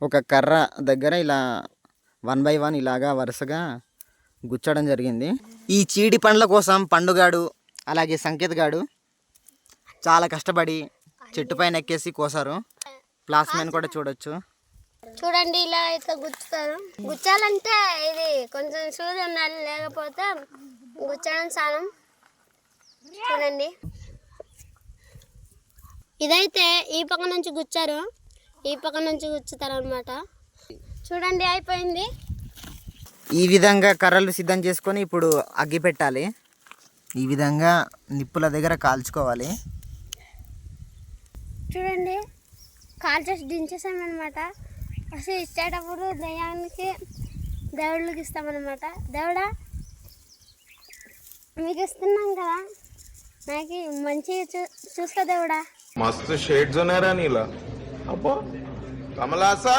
ఒక కర్ర దగ్గర ఇలా 1 బై 1 ఇలాగా వరుసగా గుచ్చడం జరిగింది. ఈ చీడి పండ్ల కోసం పండుగాడు అలాగే సంకేత్ గాడు చాలా కష్టపడి చెట్టు పైన ఎక్కేసి కోసారు. ప్లాస్మెన్ కూడా చూడొచ్చు. చూడండి ఇలా అయితే గుచ్చుతారు. గుచ్చాలంటే ఇది కొంచెం సూది ఉండాలి, లేకపోతే గుచ్చడం సానం. చూడండి ఇదైతే ఈ పక్క నుంచి గుచ్చారు, ఈ పక్క నుంచి గుచ్చుతారు అనమాట. చూడండి అయిపోయింది. ఈ విధంగా కర్రలు సిద్ధం చేసుకొని ఇప్పుడు అగ్గి పెట్టాలి. ఈ విధంగా నిప్పుల దగ్గర కాల్చుకోవాలి. చూడండి కాల్చేసి దించేసామన్నమాట. అసలు ఇచ్చేటప్పుడు దయ్యానికి దేవుళ్ళకి ఇస్తామన్నమాట. దేవుడా మీకు ఇస్తున్నాం కదా, నాకు మంచిగా చూసుకో దేవుడా. मस्त शेड्स होणार नीला अप्पा कमला असा